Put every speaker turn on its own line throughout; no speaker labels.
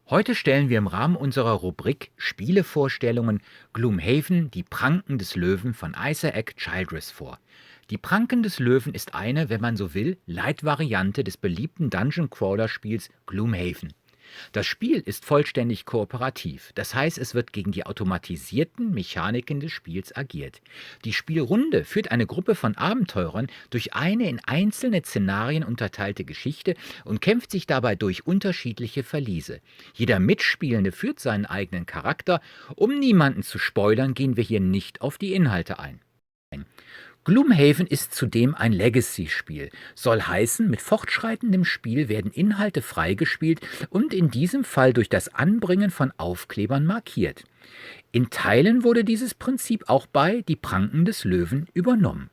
Heute stellen wir im Rahmen unserer Rubrik Spielevorstellungen Gloomhaven, die Pranken des Löwen von Isaac Childress vor. Die Pranken des Löwen ist eine, wenn man so will, Light-Variante des beliebten Dungeon-Crawler-Spiels Gloomhaven. Das Spiel ist vollständig kooperativ, das heißt, es wird gegen die automatisierten Mechaniken des Spiels agiert. Die Spielrunde führt eine Gruppe von Abenteurern durch eine in einzelne Szenarien unterteilte Geschichte und kämpft sich dabei durch unterschiedliche Verliese. Jeder Mitspielende führt seinen eigenen Charakter. Um niemanden zu spoilern, gehen wir hier nicht auf die Inhalte ein. Gloomhaven ist zudem ein Legacy-Spiel, soll heißen, mit fortschreitendem Spiel werden Inhalte freigespielt und in diesem Fall durch das Anbringen von Aufklebern markiert. In Teilen wurde dieses Prinzip auch bei Die Pranken des Löwen übernommen.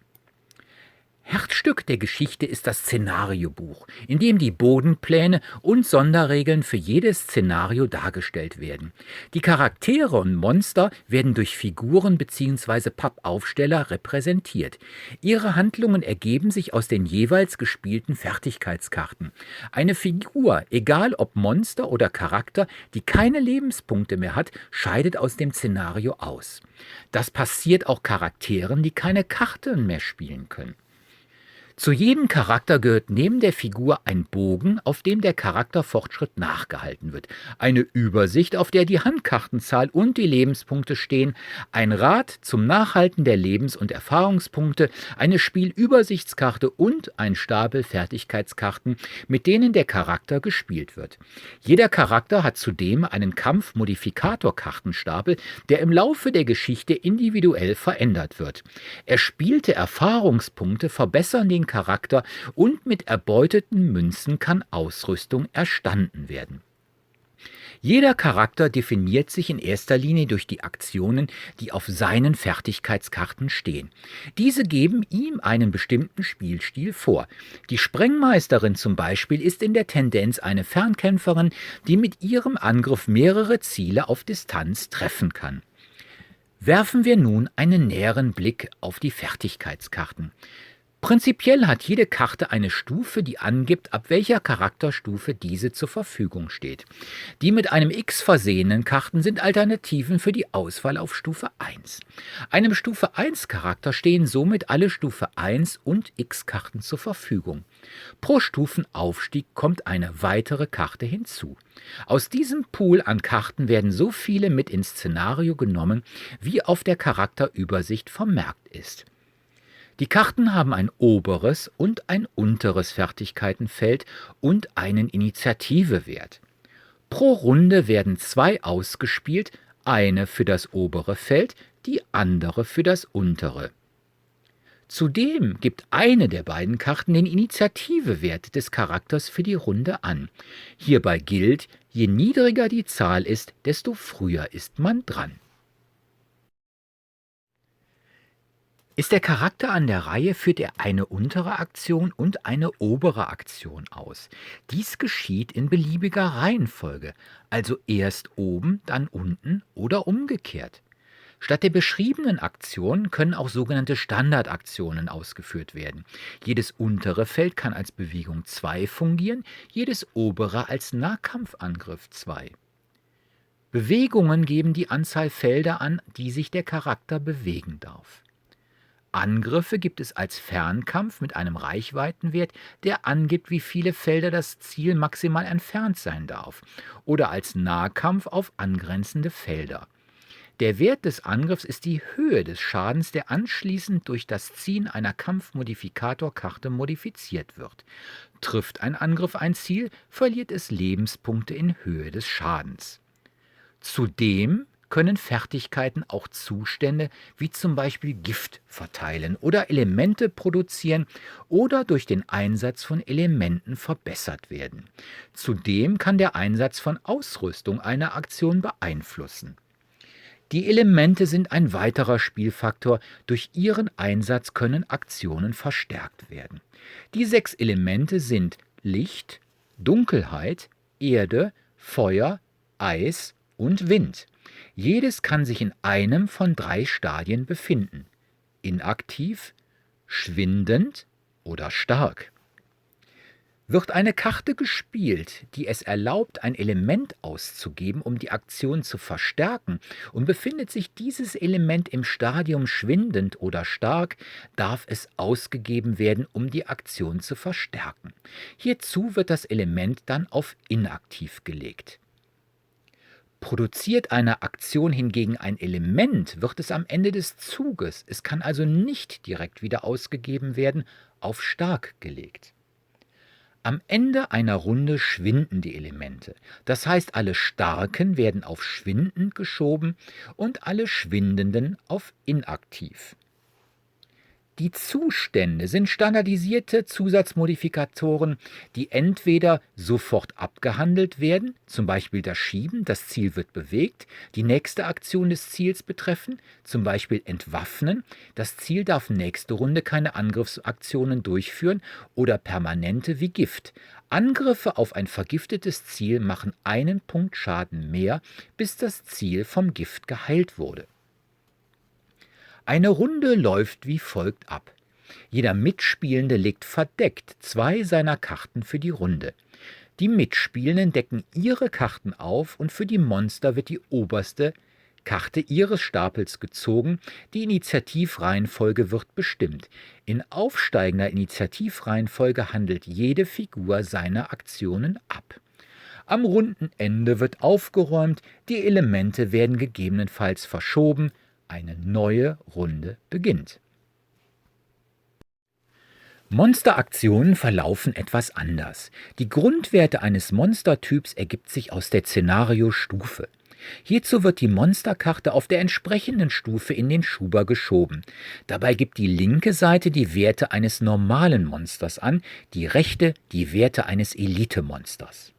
Herzstück der Geschichte ist das Szenariobuch, in dem die Bodenpläne und Sonderregeln für jedes Szenario dargestellt werden. Die Charaktere und Monster werden durch Figuren bzw. Pappaufsteller repräsentiert. Ihre Handlungen ergeben sich aus den jeweils gespielten Fertigkeitskarten. Eine Figur, egal ob Monster oder Charakter, die keine Lebenspunkte mehr hat, scheidet aus dem Szenario aus. Das passiert auch Charakteren, die keine Karten mehr spielen können. Zu jedem Charakter gehört neben der Figur ein Bogen, auf dem der Charakterfortschritt nachgehalten wird, eine Übersicht, auf der die Handkartenzahl und die Lebenspunkte stehen, ein Rad zum Nachhalten der Lebens- und Erfahrungspunkte, eine Spielübersichtskarte und ein Stapel Fertigkeitskarten, mit denen der Charakter gespielt wird. Jeder Charakter hat zudem einen Kampfmodifikator-Kartenstapel, der im Laufe der Geschichte individuell verändert wird. Erspielte Erfahrungspunkte verbessern den Charakter und mit erbeuteten Münzen kann Ausrüstung erstanden werden. Jeder Charakter definiert sich in erster Linie durch die Aktionen, die auf seinen Fertigkeitskarten stehen. Diese geben ihm einen bestimmten Spielstil vor. Die Sprengmeisterin zum Beispiel ist in der Tendenz eine Fernkämpferin, die mit ihrem Angriff mehrere Ziele auf Distanz treffen kann. Werfen wir nun einen näheren Blick auf die Fertigkeitskarten. Prinzipiell hat jede Karte eine Stufe, die angibt, ab welcher Charakterstufe diese zur Verfügung steht. Die mit einem X versehenen Karten sind Alternativen für die Auswahl auf Stufe 1. Einem Stufe 1 Charakter stehen somit alle Stufe 1 und X-Karten zur Verfügung. Pro Stufenaufstieg kommt eine weitere Karte hinzu. Aus diesem Pool an Karten werden so viele mit ins Szenario genommen, wie auf der Charakterübersicht vermerkt ist. Die Karten haben ein oberes und ein unteres Fertigkeitenfeld und einen Initiativewert. Pro Runde werden 2 ausgespielt, eine für das obere Feld, die andere für das untere. Zudem gibt eine der beiden Karten den Initiativewert des Charakters für die Runde an. Hierbei gilt, je niedriger die Zahl ist, desto früher ist man dran. Ist der Charakter an der Reihe, führt er eine untere Aktion und eine obere Aktion aus. Dies geschieht in beliebiger Reihenfolge, also erst oben, dann unten oder umgekehrt. Statt der beschriebenen Aktionen können auch sogenannte Standardaktionen ausgeführt werden. Jedes untere Feld kann als Bewegung 2 fungieren, jedes obere als Nahkampfangriff 2. Bewegungen geben die Anzahl Felder an, die sich der Charakter bewegen darf. Angriffe gibt es als Fernkampf mit einem Reichweitenwert, der angibt, wie viele Felder das Ziel maximal entfernt sein darf, oder als Nahkampf auf angrenzende Felder. Der Wert des Angriffs ist die Höhe des Schadens, der anschließend durch das Ziehen einer Kampfmodifikatorkarte modifiziert wird. Trifft ein Angriff ein Ziel, verliert es Lebenspunkte in Höhe des Schadens. Zudem können Fertigkeiten auch Zustände wie zum Beispiel Gift verteilen oder Elemente produzieren oder durch den Einsatz von Elementen verbessert werden. Zudem kann der Einsatz von Ausrüstung eine Aktion beeinflussen. Die Elemente sind ein weiterer Spielfaktor, durch ihren Einsatz können Aktionen verstärkt werden. Die 6 Elemente sind Licht, Dunkelheit, Erde, Feuer, Eis und Wind. Jedes kann sich in einem von 3 Stadien befinden: inaktiv, schwindend oder stark. Wird eine Karte gespielt, die es erlaubt, ein Element auszugeben, um die Aktion zu verstärken, und befindet sich dieses Element im Stadium schwindend oder stark, darf es ausgegeben werden, um die Aktion zu verstärken. Hierzu wird das Element dann auf inaktiv gelegt. Produziert eine Aktion hingegen ein Element, wird es am Ende des Zuges, es kann also nicht direkt wieder ausgegeben werden, auf stark gelegt. Am Ende einer Runde schwinden die Elemente. Das heißt, alle Starken werden auf schwindend geschoben und alle Schwindenden auf inaktiv. Die Zustände sind standardisierte Zusatzmodifikatoren, die entweder sofort abgehandelt werden, zum Beispiel das Schieben, das Ziel wird bewegt, die nächste Aktion des Ziels betreffen, zum Beispiel Entwaffnen, das Ziel darf nächste Runde keine Angriffsaktionen durchführen, oder permanente wie Gift. Angriffe auf ein vergiftetes Ziel machen einen Punkt Schaden mehr, bis das Ziel vom Gift geheilt wurde. Eine Runde läuft wie folgt ab. Jeder Mitspielende legt verdeckt 2 seiner Karten für die Runde. Die Mitspielenden decken ihre Karten auf und für die Monster wird die oberste Karte ihres Stapels gezogen. Die Initiativreihenfolge wird bestimmt. In aufsteigender Initiativreihenfolge handelt jede Figur seine Aktionen ab. Am Rundenende wird aufgeräumt, die Elemente werden gegebenenfalls verschoben. Eine neue Runde beginnt. Monsteraktionen verlaufen etwas anders. Die Grundwerte eines Monstertyps ergibt sich aus der Szenariostufe. Hierzu wird die Monsterkarte auf der entsprechenden Stufe in den Schuber geschoben. Dabei gibt die linke Seite die Werte eines normalen Monsters an, die rechte die Werte eines Elite-Monsters.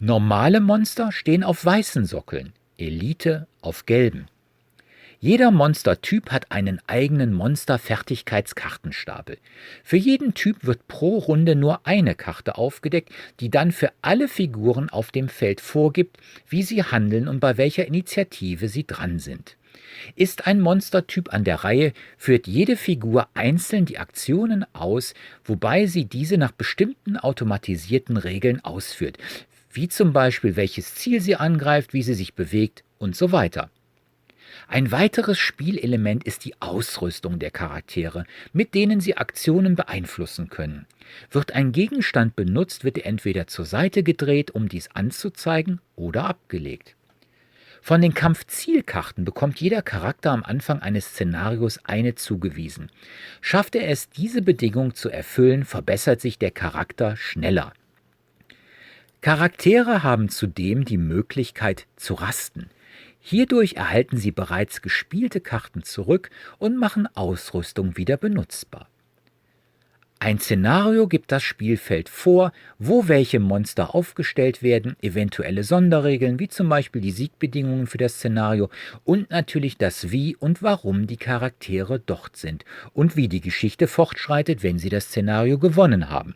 Normale Monster stehen auf weißen Sockeln, Elite auf gelben. Jeder Monstertyp hat einen eigenen Monster-Fertigkeitskartenstapel. Für jeden Typ wird pro Runde nur eine Karte aufgedeckt, die dann für alle Figuren auf dem Feld vorgibt, wie sie handeln und bei welcher Initiative sie dran sind. Ist ein Monstertyp an der Reihe, führt jede Figur einzeln die Aktionen aus, wobei sie diese nach bestimmten automatisierten Regeln ausführt, wie zum Beispiel welches Ziel sie angreift, wie sie sich bewegt und so weiter. Ein weiteres Spielelement ist die Ausrüstung der Charaktere, mit denen sie Aktionen beeinflussen können. Wird ein Gegenstand benutzt, wird er entweder zur Seite gedreht, um dies anzuzeigen, oder abgelegt. Von den Kampfzielkarten bekommt jeder Charakter am Anfang eines Szenarios eine zugewiesen. Schafft er es, diese Bedingung zu erfüllen, verbessert sich der Charakter schneller. Charaktere haben zudem die Möglichkeit zu rasten. Hierdurch erhalten sie bereits gespielte Karten zurück und machen Ausrüstung wieder benutzbar. Ein Szenario gibt das Spielfeld vor, wo welche Monster aufgestellt werden, eventuelle Sonderregeln wie zum Beispiel die Siegbedingungen für das Szenario und natürlich das Wie und Warum die Charaktere dort sind und wie die Geschichte fortschreitet, wenn sie das Szenario gewonnen haben.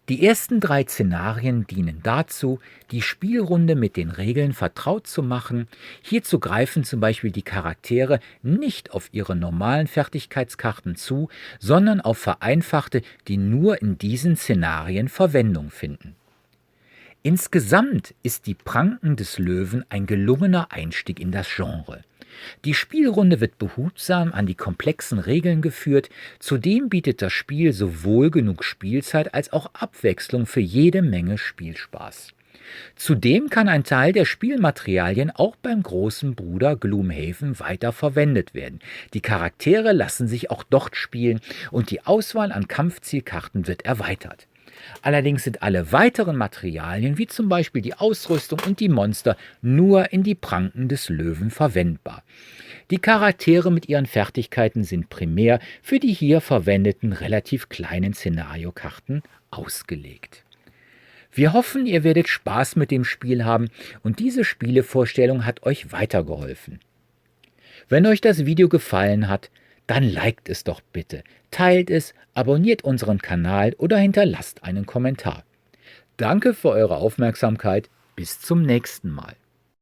Die ersten 3 Szenarien dienen dazu, die Spielrunde mit den Regeln vertraut zu machen. Hierzu greifen zum Beispiel die Charaktere nicht auf ihre normalen Fertigkeitskarten zu, sondern auf vereinfachte, die nur in diesen Szenarien Verwendung finden. Insgesamt ist die Pranken des Löwen ein gelungener Einstieg in das Genre. Die Spielrunde wird behutsam an die komplexen Regeln geführt, zudem bietet das Spiel sowohl genug Spielzeit als auch Abwechslung für jede Menge Spielspaß. Zudem kann ein Teil der Spielmaterialien auch beim großen Bruder Gloomhaven weiter verwendet werden. Die Charaktere lassen sich auch dort spielen und die Auswahl an Kampfzielkarten wird erweitert. Allerdings sind alle weiteren Materialien, wie zum Beispiel die Ausrüstung und die Monster, nur in die Pranken des Löwen verwendbar. Die Charaktere mit ihren Fertigkeiten sind primär für die hier verwendeten relativ kleinen Szenariokarten ausgelegt. Wir hoffen, ihr werdet Spaß mit dem Spiel haben und diese Spielevorstellung hat euch weitergeholfen. Wenn euch das Video gefallen hat, dann liked es doch bitte, teilt es, abonniert unseren Kanal oder hinterlasst einen Kommentar. Danke für eure Aufmerksamkeit, bis zum nächsten Mal.